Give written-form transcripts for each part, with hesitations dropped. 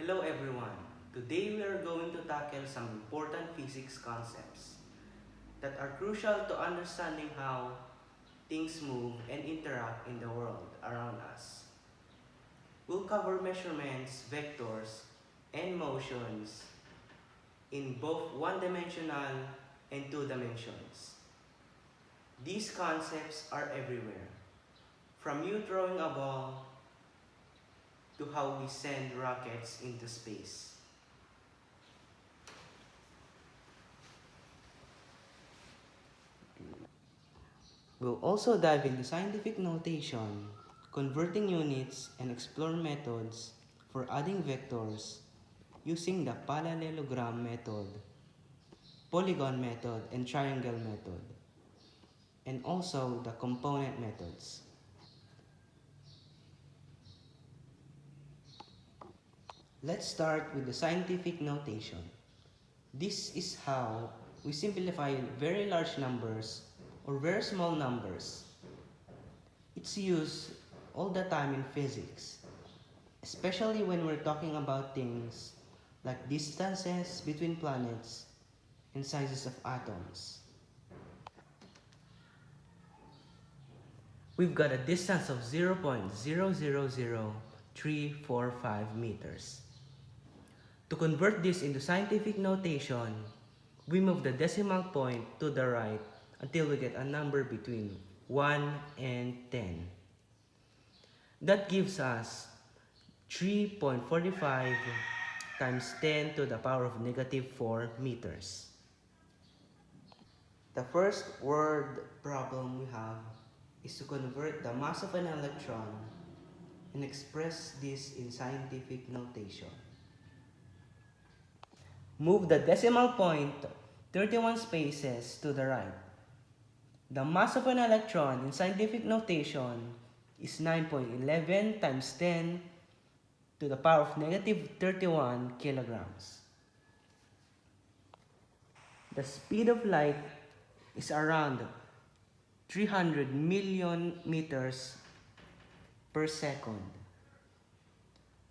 Hello everyone. Today we are going to tackle some important physics concepts that are crucial to understanding how things move and interact in the world around us. We'll cover measurements, vectors, and motions in both one-dimensional and two dimensions. These concepts are everywhere, from you throwing a ball to how we send rockets into space. We'll also dive into scientific notation, converting units, and explore methods for adding vectors using the parallelogram method, polygon method, and triangle method, and also the component methods. Let's start with the scientific notation. This is how we simplify very large numbers or very small numbers. It's used all the time in physics, especially when we're talking about things like distances between planets and sizes of atoms. We've got a distance of 0.000345 meters. To convert this into scientific notation, we move the decimal point to the right until we get a number between 1 and 10. That gives us 3.45 times 10 to the power of negative 4 meters. The first word problem we have is to convert the mass of an electron and express this in scientific notation. Move the decimal point 31 spaces to the right. The mass of an electron in scientific notation is 9.11 times 10 to the power of negative 31 kilograms. The speed of light is around 300 million meters per second.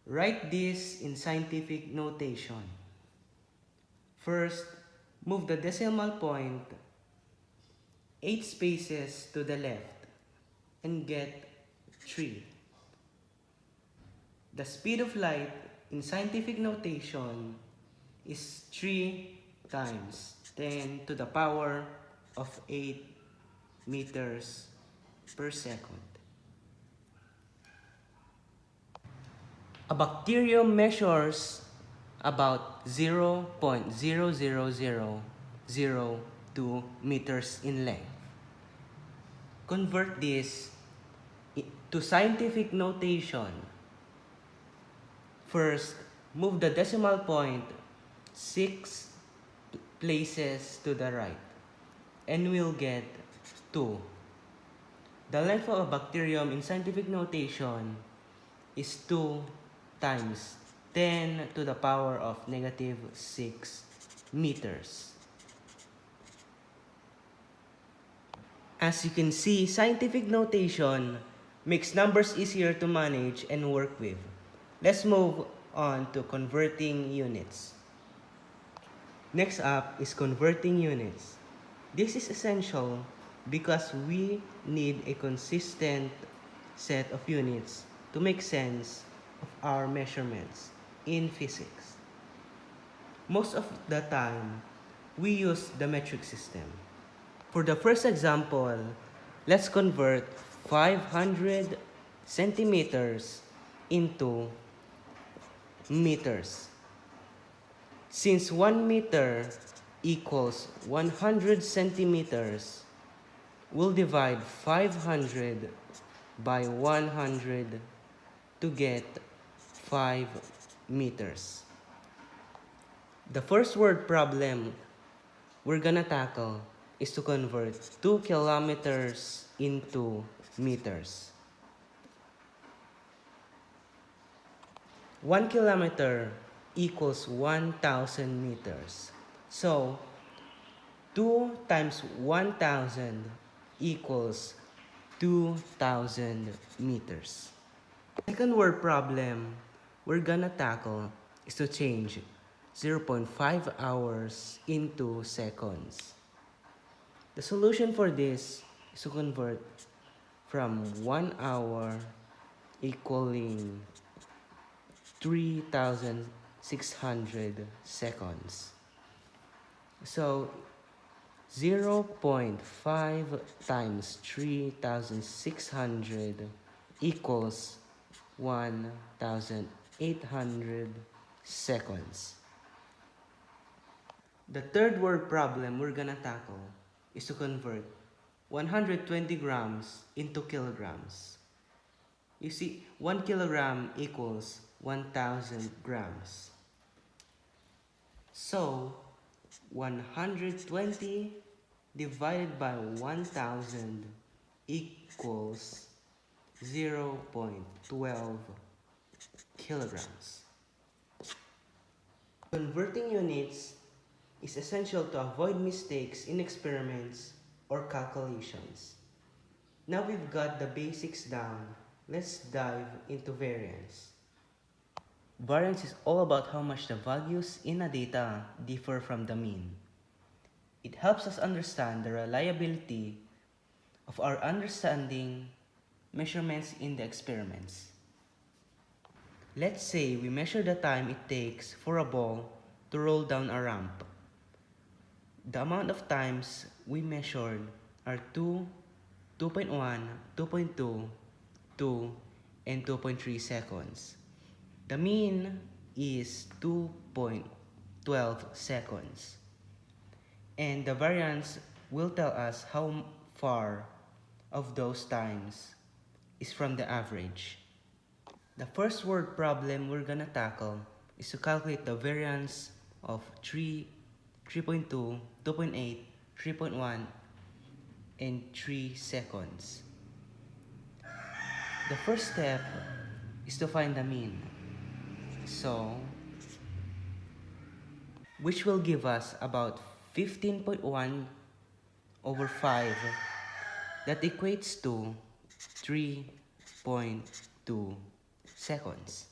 Write this in scientific notation. First, move the decimal point 8 spaces to the left and get 3. The speed of light in scientific notation is 3 times 10 to the power of 8 meters per second. A bacterium measures about 0.00002 meters in length. Convert this to scientific notation. First, move the decimal point 6 places to the right, and we'll get 2. The length of a bacterium in scientific notation is 2 times 10 to the power of negative 6 meters. As you can see, scientific notation makes numbers easier to manage and work with. Let's move on to converting units. Next up is converting units. This is essential because we need a consistent set of units to make sense of our measurements in physics. Most of the time, we use the metric system. For the first example, let's convert 500 centimeters into meters. Since 1 meter equals 100 centimeters, we'll divide 500 by 100 to get 5 meters. The first word problem we're gonna tackle is to convert 2 kilometers into meters. 1 kilometer equals 1,000 meters. So, 2 times 1,000 equals 2,000 meters. Second word problem we're gonna tackle is to change 0.5 hours into seconds. The solution for this is to convert from 1 hour equaling 3,600 seconds. So 0.5 times 3,600 equals 1,800 seconds. The third word problem we're gonna tackle is to convert 120 grams into kilograms. You see, 1 kilogram equals 1,000 grams. So, 120 divided by 1,000 equals 0.12 kilograms. Converting units is essential to avoid mistakes in experiments or calculations. Now we've got the basics down, let's dive into variance. Variance is all about how much the values in a data differ from the mean. It helps us understand the reliability of our understanding measurements in the experiments. Let's say we measure the time it takes for a ball to roll down a ramp. The amount of times we measured are 2, 2.1, 2.2, 2, and 2.3 seconds. The mean is 2.12 seconds. And the variance will tell us how far of those times is from the average. The first word problem we're gonna tackle is to calculate the variance of 3, 3.2, 2.8, 3.1, and 3 seconds. The first step is to find the mean. So, which will give us about 15.1 over 5, that equates to 3.2 seconds.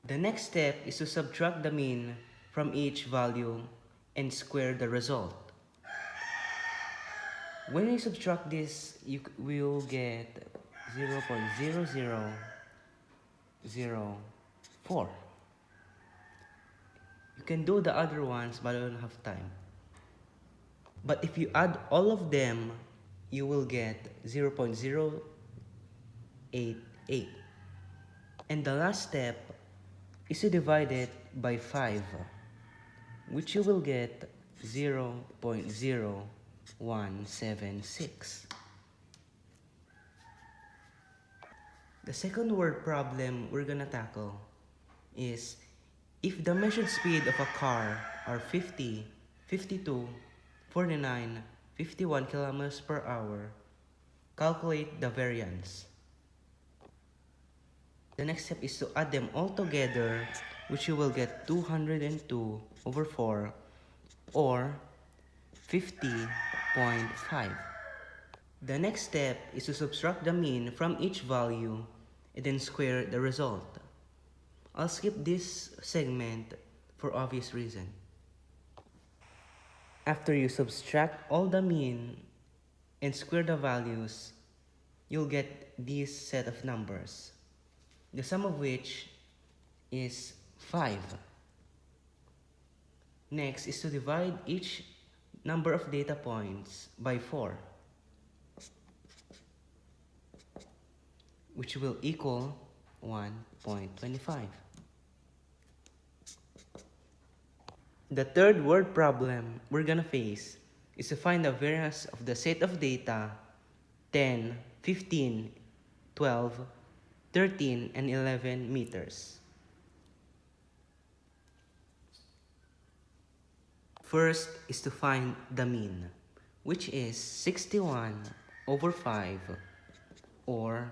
The next step is to subtract the mean from each value and square the result. When you subtract this, you will get 0.0004. You can do the other ones, but I don't have time. But if you add all of them, you will get 0.088. And the last step is to divide it by 5, which you will get 0.0176. The second word problem we're gonna tackle is if the measured speed of a car are 50, 52, 49, 51 kilometers per hour, calculate the variance. The next step is to add them all together, which you will get 202 over 4 or 50.5. The next step is to subtract the mean from each value and then square the result. I'll skip this segment for obvious reason. After you subtract all the mean and square the values, you'll get this set of numbers, the sum of which is 5. Next is to divide each number of data points by 4, which will equal 1.25. The third word problem we're gonna face is to find the variance of the set of data 10, 15, 12, 13, and 11 meters. First is to find the mean, which is 61 over 5 or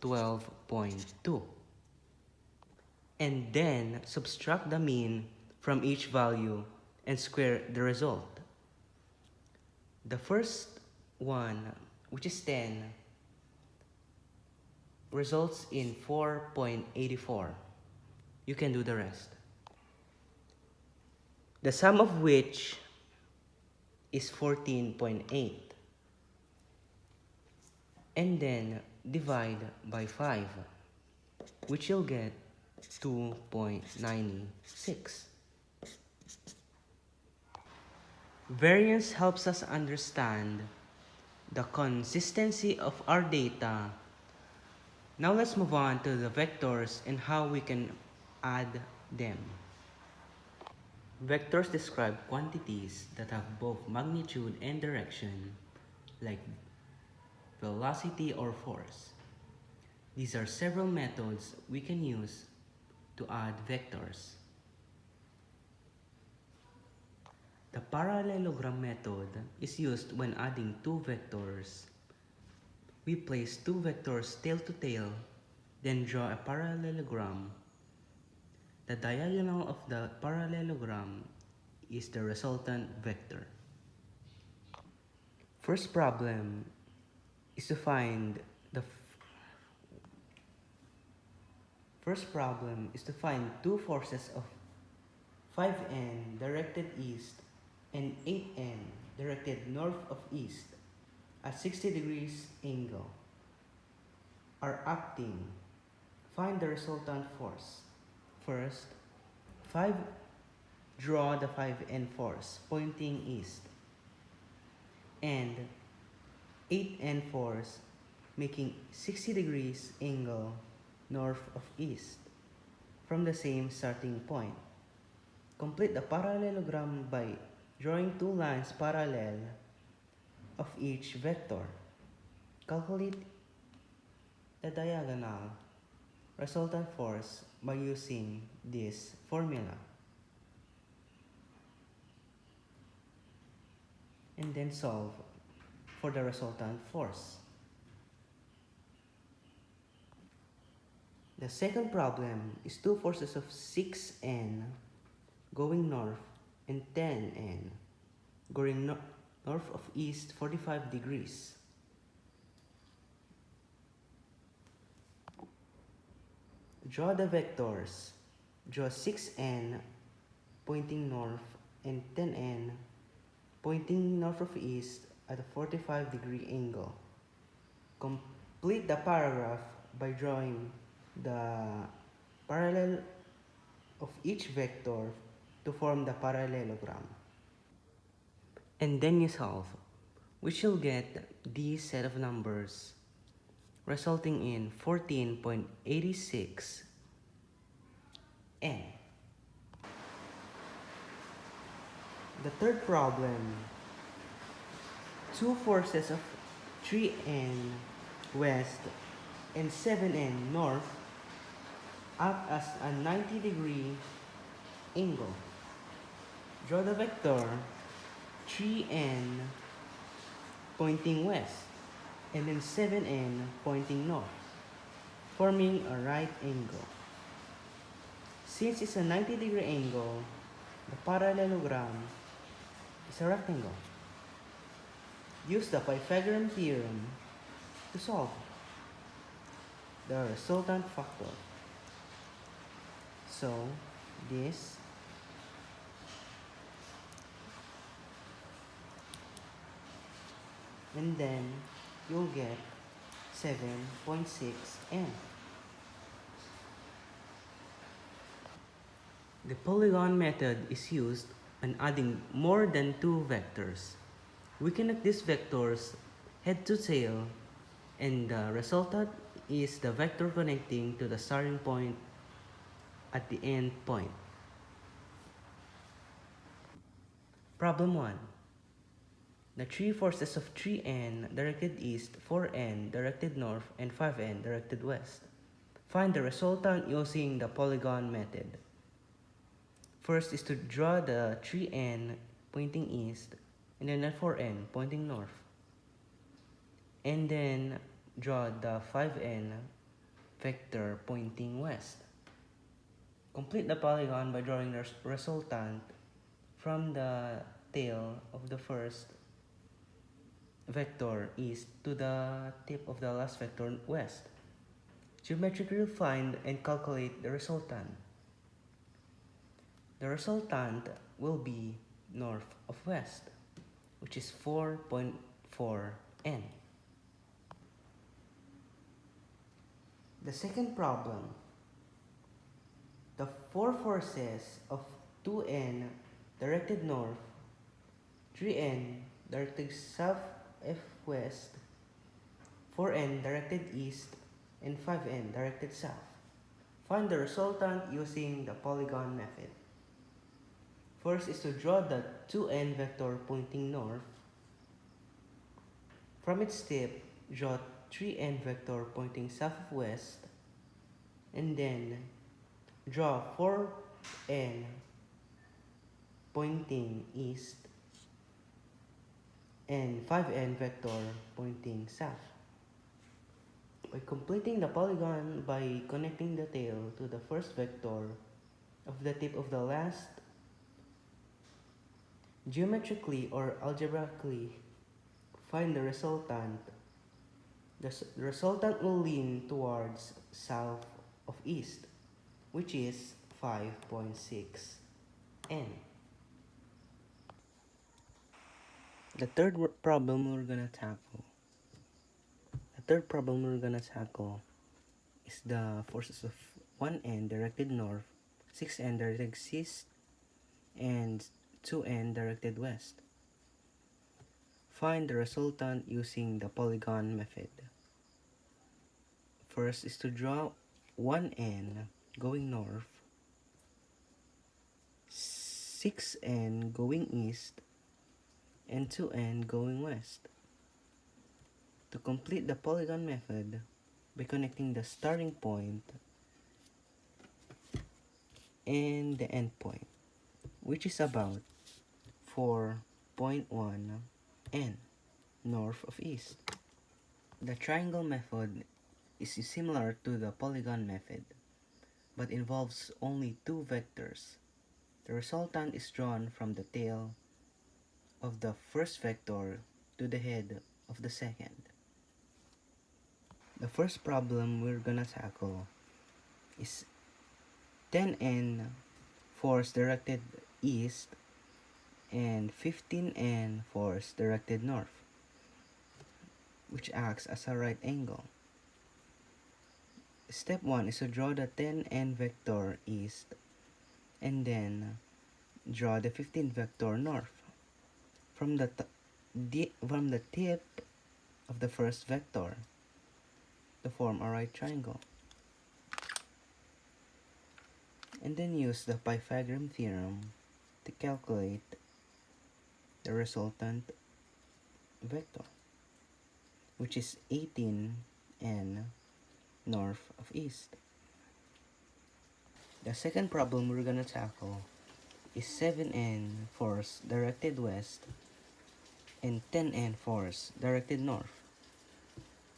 12.2. And then subtract the mean from each value and square the result. The first one, which is 10, results in 4.84. You can do the rest. the sum of which is 14.8, and then divide by 5, which you'll get 2.96. Variance helps us understand the consistency of our data. Now let's move on to the vectors and how we can add them. Vectors describe quantities that have both magnitude and direction, like velocity or force. These are several methods we can use to add vectors. The parallelogram method is used when adding two vectors. We place two vectors tail to tail, then draw a parallelogram. The diagonal of the parallelogram is the resultant vector. First problem is to find two forces of 5n directed east and 8n directed north of east at 60 degrees angle are acting. Find the resultant force. First, draw the 5n force pointing east and 8n force making 60 degrees angle north of east from the same starting point. Complete the parallelogram by drawing two lines parallel of each vector. Calculate the diagonal resultant force by using this formula. And then solve for the resultant force. The second problem is two forces of 6n going north and 10n going north of east 45 degrees. Draw the vectors. Draw 6n pointing north and 10n pointing north of east at a 45-degree angle. Complete the paragraph by drawing the parallel of each vector to form the parallelogram. And then you solve, which you'll get this set of numbers, resulting in 14.86 n. The third problem, two forces of 3n west and 7n north act as a 90-degree angle. Draw the vector 3n pointing west and then 7n pointing north, forming a right angle. Since it's a 90-degree angle, the parallelogram is a rectangle. Use the Pythagorean theorem to solve the resultant factor. So, this and then you'll get 7.6 n. The polygon method is used when adding more than two vectors. We connect these vectors head to tail, and the resultant is the vector connecting to the starting point at the end point. Problem 1. The three forces of 3n directed east, 4n directed north, and 5n directed west. Find the resultant using the polygon method. First is to draw the 3n pointing east, and then the 4n pointing north. And then draw the 5n vector pointing west. Complete the polygon by drawing the resultant from the tail of the first vector east to the tip of the last vector west. Geometrically find and calculate the resultant. The resultant will be north of west, which is 4.4 n. The second problem, the four forces of 2n directed north, 3n directed south f west, 4n directed east, and 5n directed south. Find the resultant using the polygon method. First is to draw the 2n vector pointing north. From its tip, draw 3n vector pointing southwest, and then draw 4n pointing east and 5n vector pointing south. By completing the polygon by connecting the tail to the first vector of the tip of the last, geometrically or algebraically find the resultant. The resultant will lean towards south of east, which is 5.6 n. The third problem we're gonna tackle is the forces of 1n directed north, 6n directed east, and 2n directed west. Find the resultant using the polygon method. First is to draw 1n going north, 6n going east, and 2n going west. To complete the polygon method by connecting the starting point and the end point, which is about 4.1 n north of east. The triangle method is similar to the polygon method, but involves only two vectors. The resultant is drawn from the tail of the first vector to the head of the second. The first problem we're gonna tackle is 10n force directed east and 15n force directed north, which acts as a right angle. Step 1 is to draw the 10n vector east and then draw the 15 vector north. From the tip of the first vector to form a right triangle. And then use the Pythagorean theorem to calculate the resultant vector, which is 18n north of east. The second problem we're gonna tackle is 7n force directed west and 10n force directed north,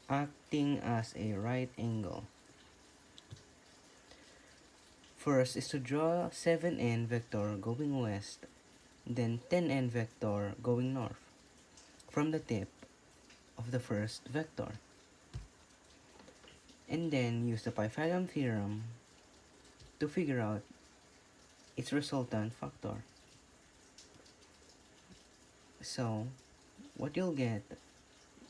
acting as a right angle. First is to draw 7n vector going west, then 10n vector going north from the tip of the first vector, and then use the Pythagorean theorem to figure out its resultant factor. So what you'll get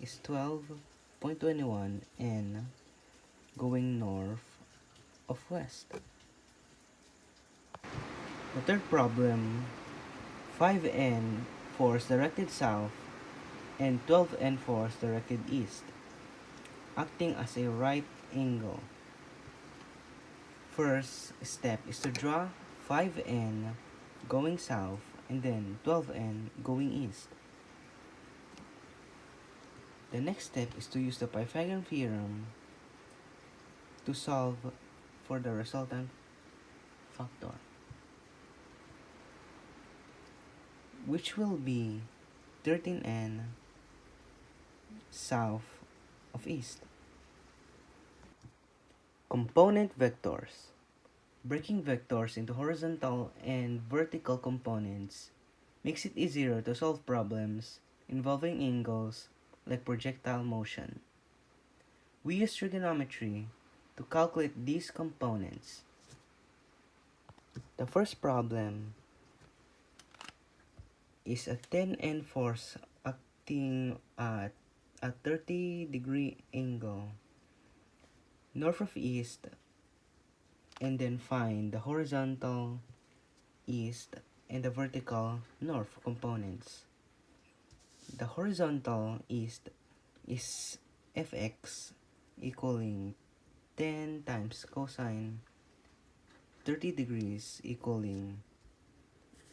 is 12.21 n going north of west. The third problem, 5n force directed south and 12n force directed east, acting as a right angle. First step is to draw 5n going south and then 12n going east. The next step is to use the Pythagorean theorem to solve for the resultant factor, which will be 13n south of east. Component vectors. Breaking vectors into horizontal and vertical components makes it easier to solve problems involving angles like projectile motion. We use trigonometry to calculate these components. The first problem is a 10N force acting at a 30-degree angle north of east, and then find the horizontal east and the vertical north components. The horizontal east is fx equaling 10 times cosine 30 degrees equaling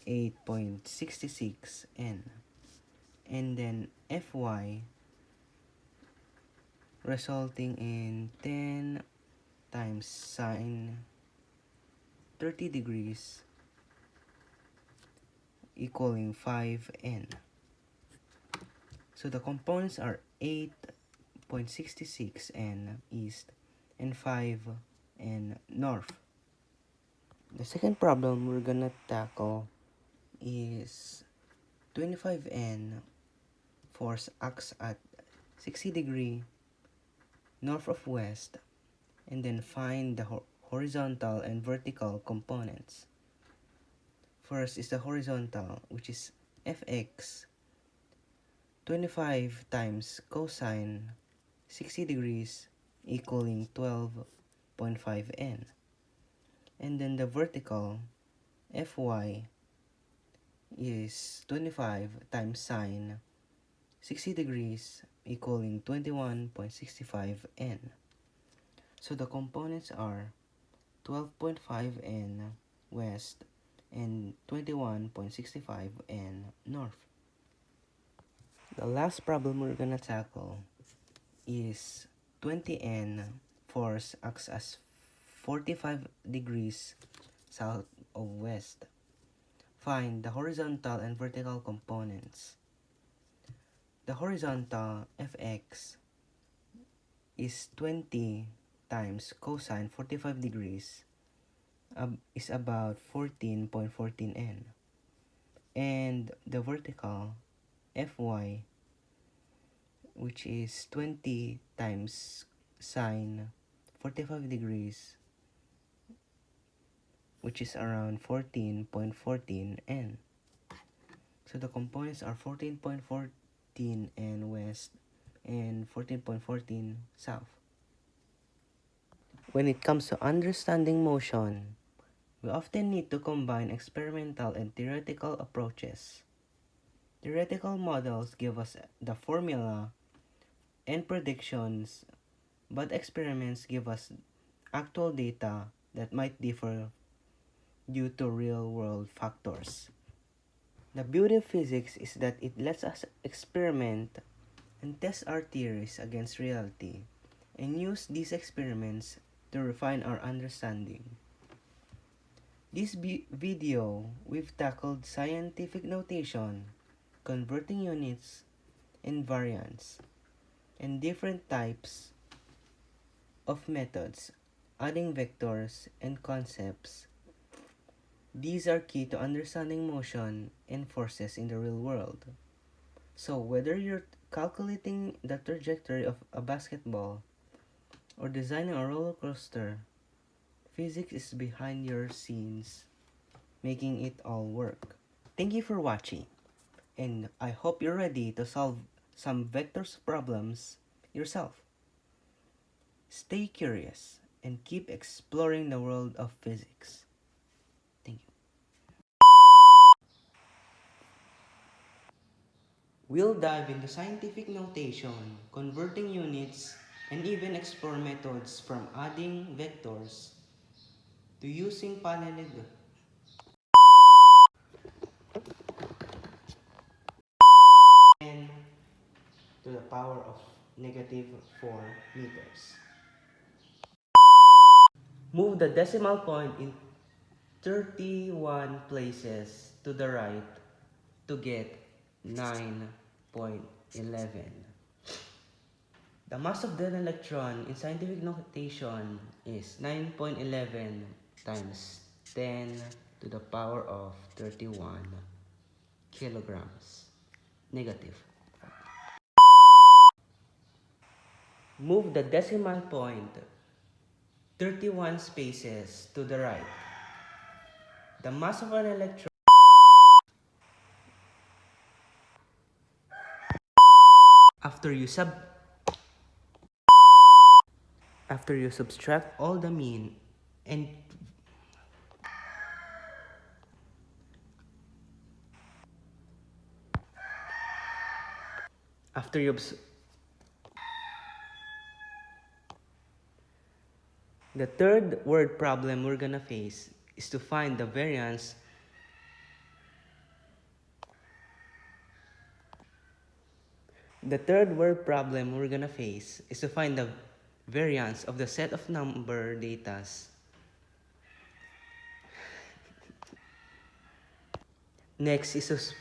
8.66 n, and then fy resulting in 10 times sine 30 degrees equaling 5n. So the components are 8.66 n east and 5 n north. The second problem we're gonna tackle is 25n force acts at 60 degree north of west, and then find the horizontal and vertical components. First is the horizontal, which is fx 25 times cosine 60 degrees equaling 12.5 n. And then the vertical fy is 25 times sine 60 degrees equaling 21.65 n. So the components are 12.5 n west and 21.65 n north. The last problem we're gonna tackle is 20n force acts as 45 degrees south of west. Find the horizontal and vertical components. The horizontal fx is 20 times cosine 45 degrees is about 14.14 n, and the vertical fy, which is 20 times sine 45 degrees, which is around 14.14 n. So the components are 14.14 n west and 14.14 south. When it comes to understanding motion, we often need to combine experimental and theoretical approaches. Theoretical models give us the formula and predictions, but experiments give us actual data that might differ due to real-world factors. The beauty of physics is that it lets us experiment and test our theories against reality, and use these experiments to refine our understanding. This video, we've tackled scientific notation, converting units, invariants, and different types of methods, adding vectors and concepts. These are key to understanding motion and forces in the real world. So whether you're calculating the trajectory of a basketball or designing a roller coaster, physics is behind your scenes, making it all work. Thank you for watching, and I hope you're ready to solve some vectors problems yourself. Stay curious and keep exploring the world of physics. Thank you. We'll dive into scientific notation, converting units, and even explore methods from adding vectors to using parallelism n to the power of negative 4 meters. Move the decimal point in 31 places to the right to get 9.11. The mass of the electron in scientific notation is 9.11 times 10 to the power of 31 kilograms. Negative. Move the decimal point 31 spaces to the right The mass of an electron. After you subtract all the mean and after you the third word problem we're gonna face is to find the variance of the set of number datas. Next is